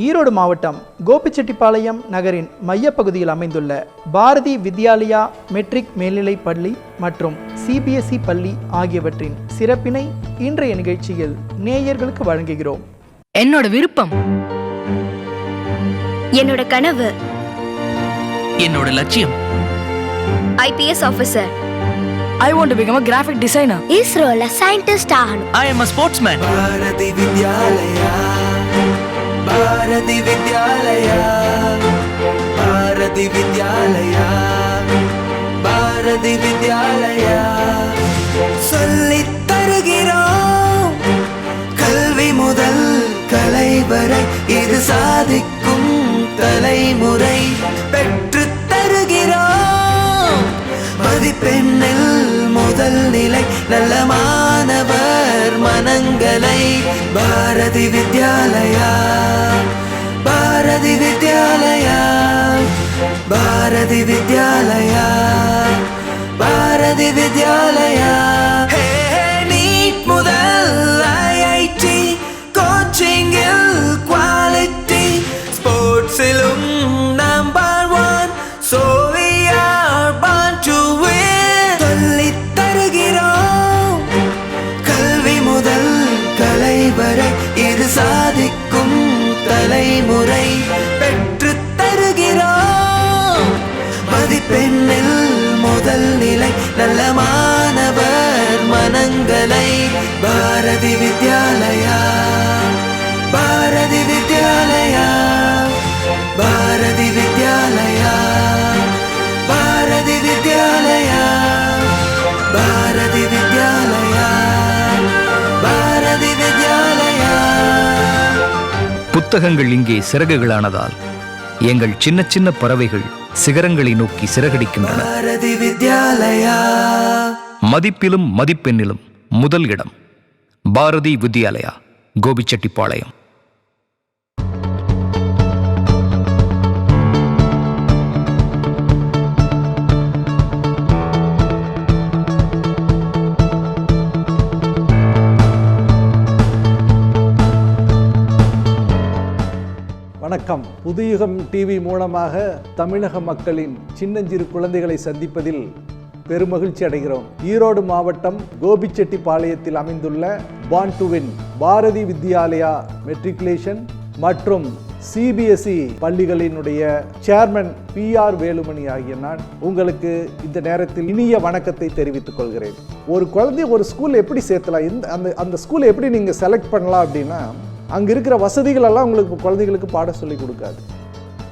ஈரோடு மாவட்டம் கோபிச்செட்டிப்பாளையம் நகரின் மையப்பகுதியில் அமைந்துள்ள பாரதி வித்யாலயா மெட்ரிக் மேல்நிலைப் பள்ளி மற்றும் சிபிஎஸ்இ பள்ளி ஆகியவற்றின் சிறப்பினை இன்றைய நிகழ்ச்சியில் நேயர்களுக்கு வழங்குகிறோம். என்னோட விருப்பம், என்னோட கனவு, என்னோட லட்சியம் IPS officer. I want to become a graphic designer. இஸ்ரோல சயின்டிஸ்ட் ஆகணும். I am a sportsman. Bharathi Vidyalaya, Bharathi Vidyalaya, Bharathi Vidyalaya, Bharathi Vidyalaya. சொல்லித் தருகிறோம் கல்வி முதல் கலை வரை, இது சாதிக்கும் தலைமுறை. பெற்று தருகிறோம் மதிப்பெண்ணில் முதல் நிலை, நல்ல மாணவர் மனங்களை. பாரதி வித்யாலயா, பாரதி வித்யாலயா, பாரதி வித்யாலயா, பாரதி வித்யாலயா. நீட் முதல் ஐஐடி, கோச்சிங்கில் குவாலிட்டி, ஸ்போர்ட்ஸிலும் number one. So we are born to win. சொல்லித் தருகிறோம் கல்வி முதல் கலை வரை, இது சாதிக்கும் தலைமுறை. பெற்று தருகிறோம் மதிப்பெண்ணில் முதல் நிலை, நல்ல மாணவர் மனங்களை. பாரதி வித்யாலயா, பாரதி வித்யாலயா, பாரதி வித்யாலயா, பாரதி வித்யாலயா, பாரதி வித்யாலயா, பாரதி வித்யாலயா. புத்தகங்கள் இங்கே சிறகுகளானதால் எங்கள் சின்ன சின்ன பறவைகள் சிகரங்களை நோக்கி சிறகடிக்கின்றன. பாரதி வித்யாலயா. மதிப்பிலும் மதிப்பெண்ணிலும் முதல் இடம் பாரதி வித்யாலயா, கோபிச்செட்டிப்பாளையம். வணக்கம். புதுயுகம் டிவி மூலமாக தமிழக மக்களின் சின்னஞ்சிறு குழந்தைகளை சந்திப்பதில் பெருமகிழ்ச்சி அடைகிறோம். ஈரோடு மாவட்டம் கோபிச்செட்டிப்பாளையத்தில் அமைந்துள்ள born to win Bharathi Vidyalaya matriculation மற்றும் சிபிஎஸ்இ பள்ளிகளினுடைய சேர்மன் PR வேலுமணி ஆகிய நான் உங்களுக்கு இந்த நேரத்தில் இனிய வணக்கத்தை தெரிவித்துக் கொள்கிறேன். ஒரு குழந்தைய ஒரு ஸ்கூல் எப்படி சேர்த்தலாம், அந்த ஸ்கூலை எப்படி நீங்கள் செலக்ட் பண்ணலாம் அப்படின்னா, அங்கே இருக்கிற வசதிகளெல்லாம் உங்களுக்கு குழந்தைகளுக்கு பாடம் சொல்லி கொடுக்காது.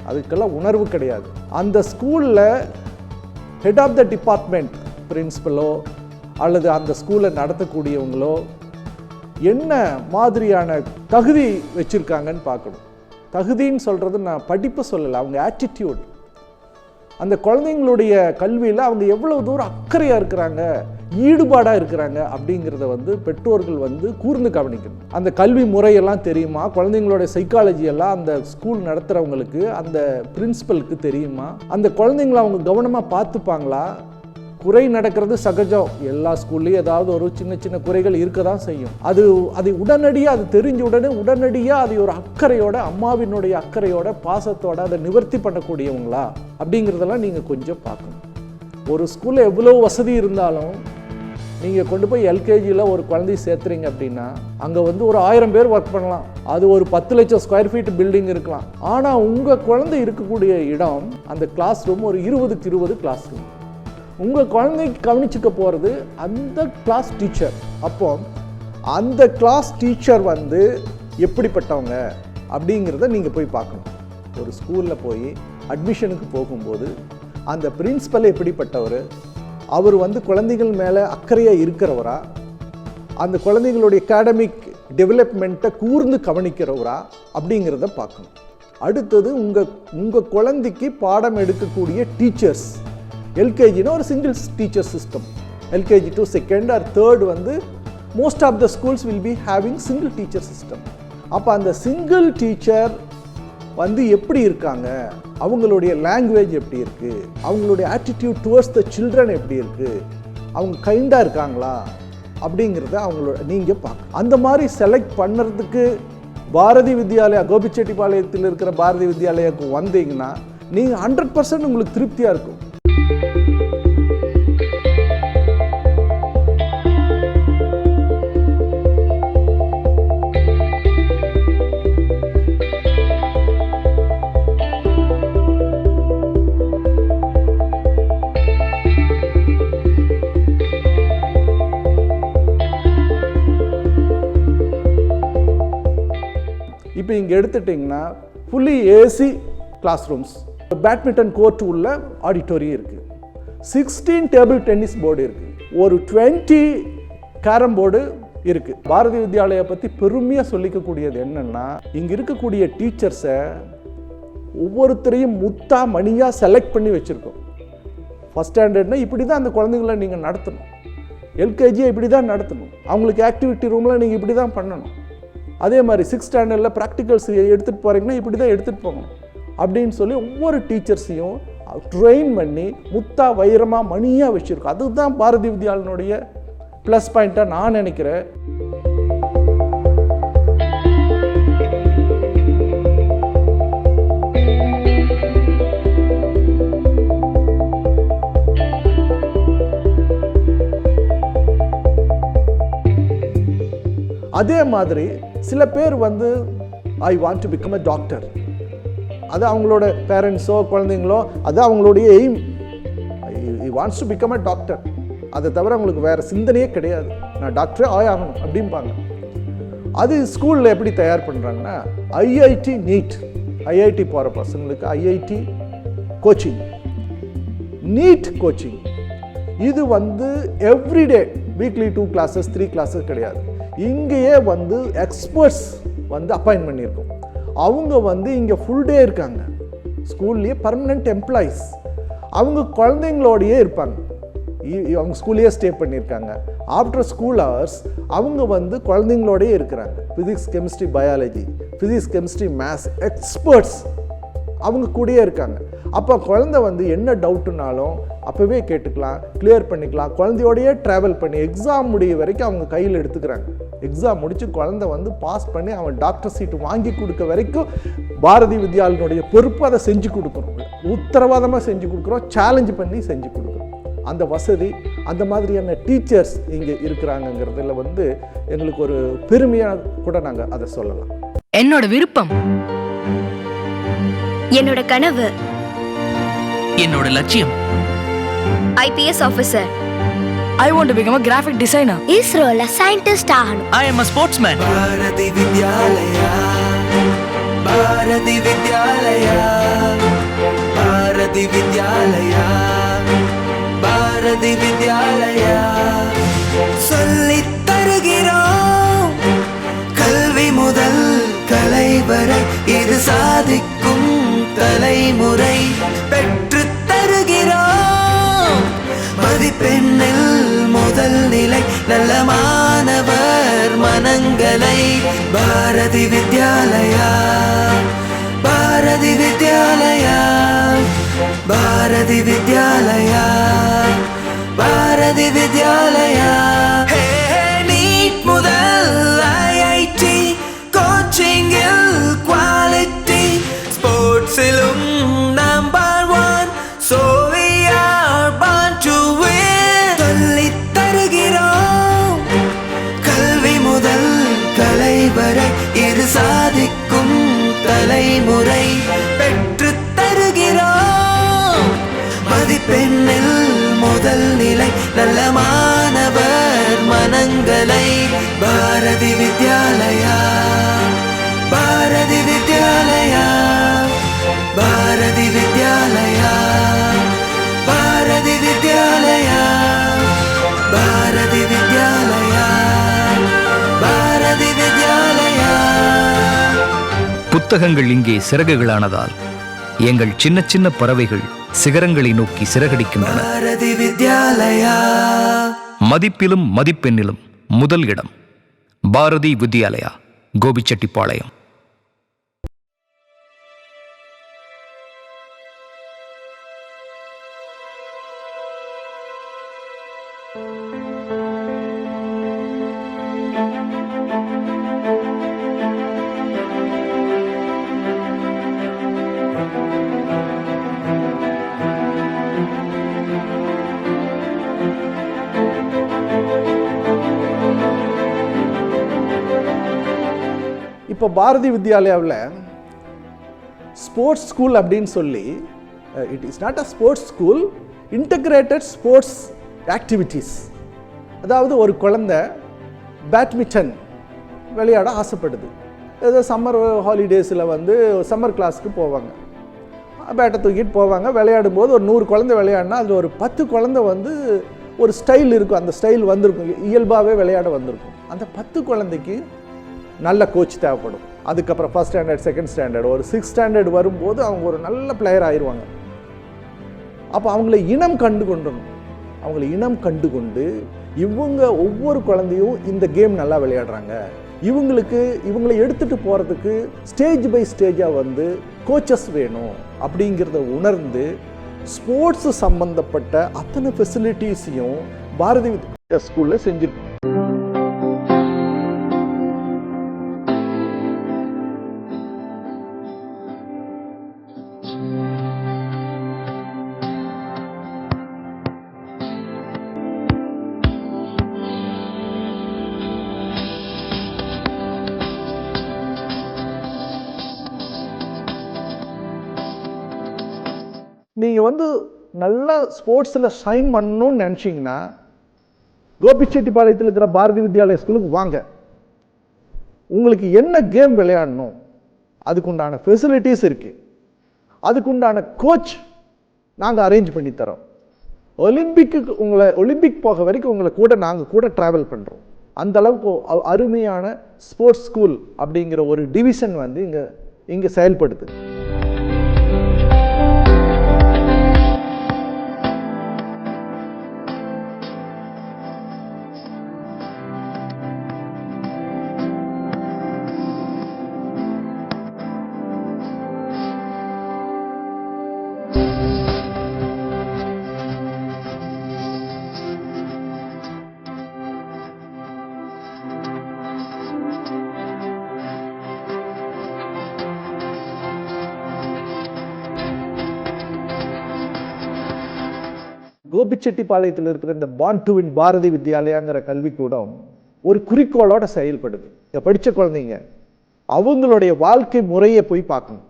அதுக்கெல்லாம் உணர்வு கிடையாது. அந்த ஸ்கூலில் ஹெட் ஆஃப் த டிபார்ட்மெண்ட் பிரின்சிபலோ அல்லது அந்த ஸ்கூலை நடத்தக்கூடியவங்களோ என்ன மாதிரியான தகுதி வச்சுருக்காங்கன்னு பார்க்கணும். தகுதின்னு சொல்கிறது நான் படிப்பு சொல்லலை, அவங்க ஆட்டிடியூட். அந்த குழந்தைங்களுடைய கல்வியில் அவங்க எவ்வளோ தூரம் அக்கறையாக இருக்கிறாங்க, ஈடுபாடாக இருக்கிறாங்க அப்படிங்கிறத பெற்றோர்கள் கூர்ந்து கவனிக்கணும். அந்த கல்வி முறையெல்லாம் தெரியுமா, குழந்தைங்களோட சைக்காலஜியெல்லாம் அந்த ஸ்கூல் நடத்துகிறவங்களுக்கு, அந்த பிரின்சிபலுக்கு தெரியுமா, அந்த குழந்தைங்கள அவங்க கவனமாக பார்த்துப்பாங்களா. குறை நடக்கிறது சகஜம், எல்லா ஸ்கூல்லையும் ஏதாவது ஒரு சின்ன சின்ன குறைகள் இருக்க தான் செய்யும். அதை உடனடியாக அது தெரிஞ்ச உடனடியாக அதை ஒரு அக்கறையோட, அம்மாவினுடைய அக்கறையோட, பாசத்தோட அதை நிவர்த்தி பண்ணக்கூடியவங்களா அப்படிங்கிறதெல்லாம் நீங்கள் கொஞ்சம் பார்க்கணும். ஒரு ஸ்கூலில் எவ்வளோ வசதி இருந்தாலும் நீங்கள் கொண்டு போய் எல்கேஜியில் ஒரு குழந்தைய சேர்த்துறீங்க அப்படின்னா, அங்கே ஒரு 1000 பேர் ஒர்க் பண்ணலாம், அது ஒரு 10 லட்சம் ஸ்கொயர் ஃபீட் பில்டிங் இருக்கலாம். ஆனால் உங்கள் குழந்தை இருக்கக்கூடிய இடம், அந்த கிளாஸ் ரூம் ஒரு 20க்கு 20 கிளாஸ் ரூம். உங்கள் குழந்தைக்கு கவனிச்சுக்க போகிறது அந்த கிளாஸ் டீச்சர். அப்போ அந்த கிளாஸ் டீச்சர் எப்படிப்பட்டவங்க அப்படிங்கிறத நீங்கள் போய் பார்க்கணும். ஒரு ஸ்கூலில் போய் அட்மிஷனுக்கு போகும்போது அந்த பிரின்சிபல் எப்படிப்பட்டவர், அவர் குழந்தைகள் மேலே அக்கறையாக இருக்கிறவரா, அந்த குழந்தைகளுடைய அகாடமிக் டெவலப்மெண்ட்டை கூர்ந்து கவனிக்கிறவரா அப்படிங்கிறத பார்க்கணும். அடுத்தது உங்கள் குழந்தைக்கு பாடம் எடுக்கக்கூடிய டீச்சர்ஸ். எல்கேஜினா ஒரு single teacher system. LKG to second or third most of the schools will be having single teacher system. அப்போ அந்த சிங்கிள் டீச்சர் எப்படி இருக்காங்க, அவங்களுடைய லாங்குவேஜ் எப்படி இருக்குது, அவங்களுடைய ஆட்டிடியூட் டுவர்ட்ஸ் த சில்ட்ரன் எப்படி இருக்குது, அவங்க கைண்டாக இருக்காங்களா அப்படிங்கிறத நீங்கள் பார்க்க. அந்த மாதிரி செலக்ட் பண்ணுறதுக்கு பாரதி வித்யாலயா கோபிச்செட்டிப்பாளையத்தில் இருக்கிற பாரதி வித்யாலயாவுக்கு வந்தீங்கன்னா நீங்கள் 100% உங்களுக்கு திருப்தியாக இருக்கும். இப்போ இங்கே எடுத்துட்டிங்கன்னா fully AC classrooms, badminton court உள்ள ஆடிட்டோரியம் இருக்குது, 16 டேபிள் டென்னிஸ் போர்டு இருக்குது, ஒரு 20 கேரம் போர்டு இருக்குது. பாரதி வித்யாலயா பற்றி பெருமையாக சொல்லிக்கக்கூடியது என்னென்னா, இங்கே இருக்கக்கூடிய டீச்சர்ஸை ஒவ்வொருத்தரையும் முத்தா மணியாக செலக்ட் பண்ணி வச்சுருக்கோம். ஃபஸ்ட் ஸ்டாண்டர்ட்னா இப்படி தான் அந்த குழந்தைங்கள நீங்கள் நடத்தணும், எல்கேஜியை இப்படி தான் நடத்தணும், அவங்களுக்கு ஆக்டிவிட்டி ரூமில் நீங்கள் இப்படி தான் பண்ணணும். அதே மாதிரி 6th ஸ்டாண்டர்டில் ப்ராக்டிகல்ஸ் எடுத்துகிட்டு போகிறீங்கன்னா இப்படி தான் எடுத்துகிட்டு போகணும் அப்படின்னு சொல்லி ஒவ்வொரு டீச்சர்ஸையும் ட்ரெயின் பண்ணி முத்தா வைரமாக மணியாக வச்சுருக்கோம். அதுதான் பாரதி வித்யாலனுடைய ப்ளஸ் பாயிண்ட்டாக நான் நினைக்கிறேன். அதே மாதிரி சில பேர் வந்து I want to become a doctor, அது அவங்களோட பேரண்ட்ஸோ குழந்தைங்களோ அது அவங்களுடைய aim, I wants to become a doctor. அதை தவிர அவங்களுக்கு வேறு சிந்தனையே கிடையாது, நான் டாக்டரே ஆகணும் அப்படிம்பாங்க. அது ஸ்கூலில் எப்படி தயார் பண்ணுறாங்கன்னா ஐஐடி நீட், ஐஐடி போகிற பசங்களுக்கு ஐஐடி கோச்சிங், நீட் கோச்சிங். இது வந்து எவ்ரிடே வீக்லி 2 classes 3 classes கிடையாது. இங்கேயே வந்து எக்ஸ்பர்ட்ஸ் வந்து அப்பாயின்ட் பண்ணியிருக்கோம். அவங்க வந்து இங்கே ஃபுல் டே இருக்காங்க, ஸ்கூல்லேயே பர்மனெண்ட் எம்ப்ளாயீஸ். அவங்க குழந்தைங்களோடையே இருப்பாங்க, அவங்க ஸ்கூல்லேயே ஸ்டே பண்ணியிருக்காங்க. ஆஃப்டர் ஸ்கூல் ஹவர்ஸ் அவங்க வந்து குழந்தைங்களோடையே இருக்கிறாங்க. Physics chemistry biology, physics chemistry maths experts அவங்க கூடயே இருக்காங்க. அப்போ குழந்தை வந்து என்ன டவுட்டுனாலும் அப்போவே கேட்டுக்கலாம், கிளியர் பண்ணிக்கலாம். குழந்தையோடையே ட்ராவல் பண்ணி எக்ஸாம் முடிய வரைக்கும் அவங்க கையில் எடுத்துக்கிறாங்க. எக்ஸாம் முடித்து குழந்தை வந்து பாஸ் பண்ணி அவன் டாக்டர் சீட்டு வாங்கி கொடுக்க வரைக்கும் பாரதி வித்யாலனுடைய பொறுப்பு அதை செஞ்சு கொடுக்குறோம், உத்தரவாதமாக செஞ்சு கொடுக்குறோம், சேலஞ்சு பண்ணி செஞ்சு கொடுக்குறோம். அந்த வசதி, அந்த மாதிரியான டீச்சர்ஸ் இங்கே இருக்கிறாங்கங்கிறதுல வந்து எங்களுக்கு ஒரு பெருமையாக கூட நாங்கள் அதை சொல்லலாம். என்னோட விருப்பம், என்னோட கனவு, என்னோட லட்சியம் IPS officer. I want to become a graphic designer. இஸ்ரோல சயின்டிஸ்ட் ஆகணும். I am a sportsman. Bharathi Vidyalaya, Bharathi Vidyalaya, Bharathi Vidyalaya, Bharathi Vidyalaya. சொல்லித் தருகிறோம் கல்வி முதல் கலை வரை, இது சாதிக்கும் தலைமுறை. பெற்று தருகிறோம் மதிப்பெண்ணில் முதல் நிலை, நல்ல மாணவர் மனங்களை. பாரதி வித்யாலயா, பாரதி வித்யாலயா, பாரதி வித்யாலயா, பாரதி வித்யாலயா. நீட் முதல் ஐஐடி கோச்சிங்கில் குவாலிட்டி, ஸ்போர்ட்ஸிலும் number 1, so we are born to win. சொல்லித் தருகிறோம் கல்வி முதல் கலை வரை, இது சாதிக்கும் தலைமுறை. பெற்று தருகிறோம் மதிப்பெண்ணில் முதல் நிலை, நல்ல மாணவர் மனங்களை. பாரதி வித்யாலயா, பாரதி வித்யாலயா, பாரதி வித்யாலயா, பாரதி வித்யாலயா, பாரதி வித்யாலயா, பாரதி வித்யாலயா. புத்தகங்கள் இங்கே சிறகுகளானதால் எங்கள் சின்ன சின்ன பறவைகள் சிகரங்களை நோக்கி சிறகடிக்கின்றன. பாரதி வித்யாலயா. மதிப்பிலும் மதிப்பெண்ணிலும் முதல் இடம் பாரதி வித்யாலயா, கோபிச்செட்டிப்பாளையம். இப்போ பாரதி வித்யாலயாவில் ஸ்போர்ட்ஸ் ஸ்கூல் அப்படின்னு சொல்லி, it is not a sports school, integrated sports activities. அதாவது ஒரு குழந்தை பேட்மிண்டன் விளையாட ஆசைப்படுது. ஏதோ சம்மர் ஹாலிடேஸில் வந்து சம்மர் கிளாஸுக்கு போவாங்க, பேட்டை தூக்கிட்டு போவாங்க. விளையாடும் போது ஒரு 100 குழந்தை விளையாடினா அதில் ஒரு 10 குழந்தை வந்து ஒரு ஸ்டைல் இருக்கும், அந்த ஸ்டைல் வந்திருக்கும், இயல்பாகவே விளையாட வந்திருக்கும். அந்த 10 குழந்தைக்கு நல்ல கோச் தேவைப்படும். அதுக்கப்புறம் ஃபர்ஸ்ட் ஸ்டாண்டர்ட், செகண்ட் ஸ்டாண்டர்ட், ஒரு 6th ஸ்டாண்டர்ட் வரும்போது அவங்க ஒரு நல்ல பிளேயர் ஆயிடுவாங்க. அப்போ அவங்கள இனம் கண்டு கொண்டணும். அவங்கள இனம் கண்டு கொண்டு இவங்க ஒவ்வொரு குழந்தையும் இந்த கேம் நல்லா விளையாடுறாங்க, இவங்களை எடுத்துகிட்டு போகிறதுக்கு ஸ்டேஜ் பை ஸ்டேஜாக வந்து கோச்சஸ் வேணும் அப்படிங்கிறத உணர்ந்து ஸ்போர்ட்ஸு சம்பந்தப்பட்ட அத்தனை ஃபெசிலிட்டிஸையும் பாரதி வித்யா ஸ்கூலில் செஞ்சுருக்கோம். நீங்கள் வந்து நல்லா ஸ்போர்ட்ஸில் ஷைன் பண்ணணும்னு நினச்சிங்கன்னா கோபிச்செட்டிப்பாளையத்தில் இருக்கிற பாரதி வித்யாலயா ஸ்கூலுக்கு வாங்க. உங்களுக்கு என்ன கேம் விளையாடணும் அதுக்குண்டான ஃபெசிலிட்டிஸ் இருக்குது, அதுக்குண்டான கோச் நாங்கள் அரேஞ்ச் பண்ணி தரோம். ஒலிம்பிக் போக வரைக்கும் உங்களை நாங்கள் கூட ட்ராவல் பண்ணுறோம். அந்த அளவுக்கு அருமையான ஸ்போர்ட்ஸ் ஸ்கூல் அப்படிங்கிற ஒரு டிவிஷன் வந்து இங்கே செயல்படுது. கோபிச்செட்டிப்பாளையத்தில் இருக்கிற இந்த பார்ன் டு வின் பாரதி வித்யாலயாங்கிற கல்விக்கூடம் ஒரு குறிக்கோளோட செயல்படுது. இங்கே படித்த குழந்தைங்க அவங்களுடைய வாழ்க்கை முறையை போய் பார்க்கணும்.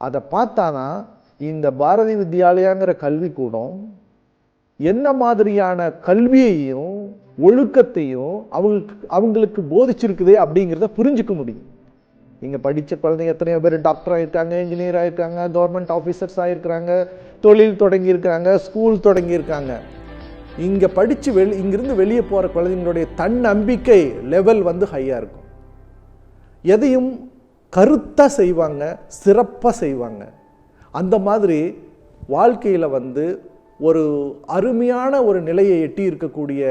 அதை பார்த்தாதான் இந்த பாரதி வித்யாலயாங்கிற கல்விக்கூடம் என்ன மாதிரியான கல்வியையும் ஒழுக்கத்தையும் அவங்களுக்கு போதிச்சிருக்குது அப்படிங்கிறத புரிஞ்சுக்க முடியும். இங்கே படித்த குழந்தைங்க எத்தனையோ பேர் டாக்டர் ஆகிருக்காங்க, இன்ஜினியர் ஆகிருக்காங்க, கவர்மெண்ட் ஆஃபீஸர்ஸ் ஆகிருக்கிறாங்க, தொழில் தொடங்கியிருக்காங்க, ஸ்கூல் தொடங்கியிருக்காங்க. இங்கே படித்து இங்கிருந்து வெளியே போகிற குழந்தைங்களுடைய தன்னம்பிக்கை லெவல் வந்து ஹையாக இருக்கும். எதையும் கருத்தாக செய்வாங்க, சிறப்பாக செய்வாங்க. அந்த மாதிரி வாழ்க்கையில் வந்து ஒரு அருமையான ஒரு நிலையை எட்டி இருக்கக்கூடிய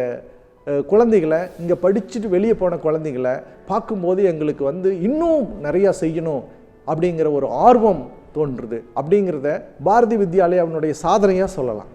குழந்தைகளை, இங்கே படிச்சுட்டு வெளியே போன குழந்தைகளை பார்க்கும்போது எங்களுக்கு வந்து இன்னும் நிறையா செய்யணும் அப்படிங்கிற ஒரு ஆர்வம் தோன்றுது. அப்படிங்கிறத பாரதி வித்யாலயாவினுடைய சாதனையாக சொல்லலாம்.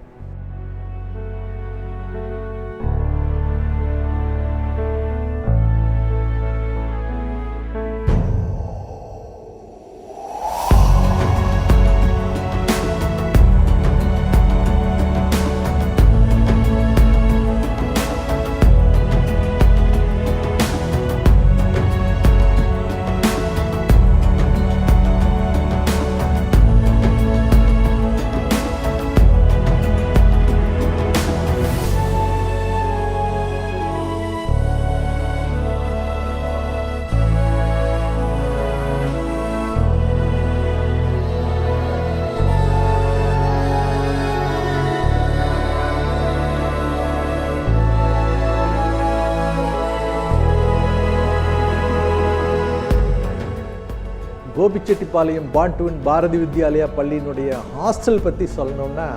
Gobichettipalayam born to win Bharathi Vidyalaya பள்ளியினுடைய ஹாஸ்டல் பற்றி சொல்லணும்னா,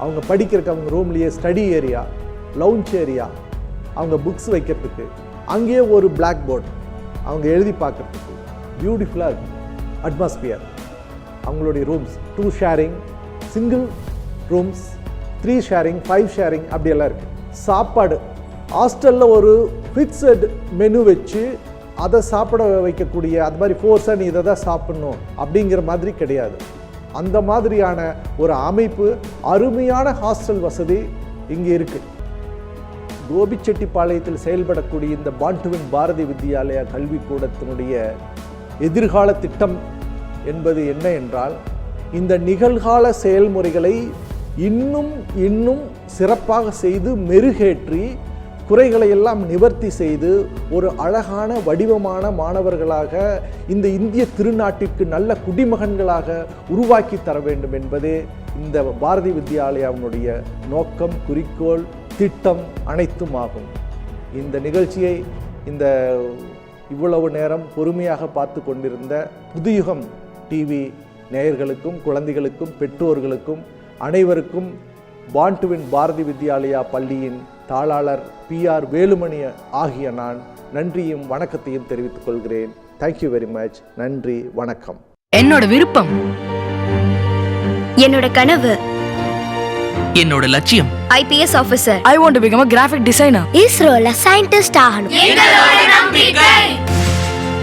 அவங்க படிக்கிறதுக்கு அவங்க ரூம்லேயே ஸ்டடி ஏரியா, லவுஞ்ச் ஏரியா, அவங்க புக்ஸ் வைக்கிறதுக்கு அங்கேயே ஒரு பிளாக் போர்டு, அவங்க எழுதி பார்க்குறதுக்கு பியூட்டிஃபுல்லாக அட்மாஸ்பியர். அவங்களுடைய rooms 2 sharing, single rooms, 3 sharing, 5 sharing அப்படியெல்லாம் இருக்குது. சாப்பாடு ஹாஸ்டலில் ஒரு ஃபிக்ஸட் மெனு வச்சு அதை சாப்பிட வைக்கக்கூடிய, அது மாதிரி ஃபோர்ஸாக நீ இதை தான் சாப்பிட்ணும் அப்படிங்கிற மாதிரி கிடையாது. அந்த மாதிரியான ஒரு அமைப்பு, அருமையான ஹாஸ்டல் வசதி இங்கே இருக்குது. கோபிச்செட்டிப்பாளையத்தில் செயல்படக்கூடிய இந்த பாண்டுவின் பாரதி வித்யாலயா கல்விக்கூடத்தினுடைய எதிர்கால திட்டம் என்பது என்ன என்றால், இந்த நிகழ்கால செயல்முறைகளை இன்னும் சிறப்பாக செய்து மெருகேற்றி குறைகளை எல்லாம் நிவர்த்தி செய்து ஒரு அழகான வடிவமான மாணவர்களாக இந்த இந்திய திருநாட்டிற்கு நல்ல குடிமகன்களாக உருவாக்கி தர வேண்டும் என்பதே இந்த பாரதி வித்யாலயாவினுடைய நோக்கம், குறிக்கோள், திட்டம் அனைத்தும் ஆகும். இந்த நிகழ்ச்சியை இவ்வளவு நேரம் பொறுமையாக பார்த்து கொண்டிருந்த புதுயுகம் டிவி நேயர்களுக்கும், குழந்தைகளுக்கும், பெற்றோர்களுக்கும் அனைவருக்கும் பாண்டுவின் பாரதி வித்யாலயா பள்ளியின் தாளாளர் PR வேலுமணி ஆகிய நான் நன்றியும் வணக்கத்தையும் தெரிவித்துக் கொள்கிறேன். Thank you very much. நன்றி, வணக்கம். என்னோட விருப்பம், என்னோட கனவு என்னோட லட்சியம் IPS officer. I want to become a graphic designer. இஸ்ரோல சயின்டிஸ்ட் ஆகணும்.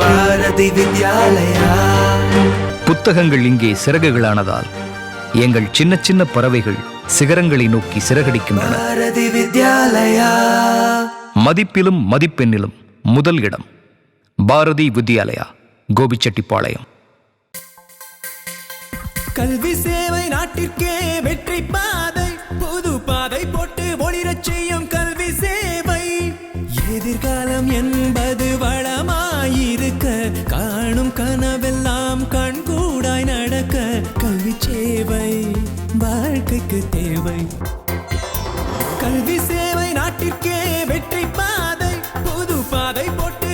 பாரதி வித்யாலயா. புத்தகங்கள் இங்கே சிறகுகளானதால் எங்கள் சின்ன சின்ன பறவைகள் சிகரங்களை நோக்கி சிறகடிக்கின்றன. பாரதி வித்யாலயா. மதிப்பிலும் மதிப்பெண்ணிலும் முதல் இடம் பாரதி வித்யாலயா, கோபிச்செட்டிப்பாளையம். கல்வி சேவை நாட்டிற்கே வெற்றி பாதை, புது பாதை போட்டு ஒளிரச் செய்யும் கல்வி சேவை. எதிர்காலம் என்பது வளமாயிருக்க, காணும் கனவெல்லாம் கண்கூடாய் நடக்க, கல்வி சேவை வாழ்க்கைக்கு தேவை. கல்வி சேவை நாட்டிற்கே வெற்றி பாதை, புது பாதை போட்டு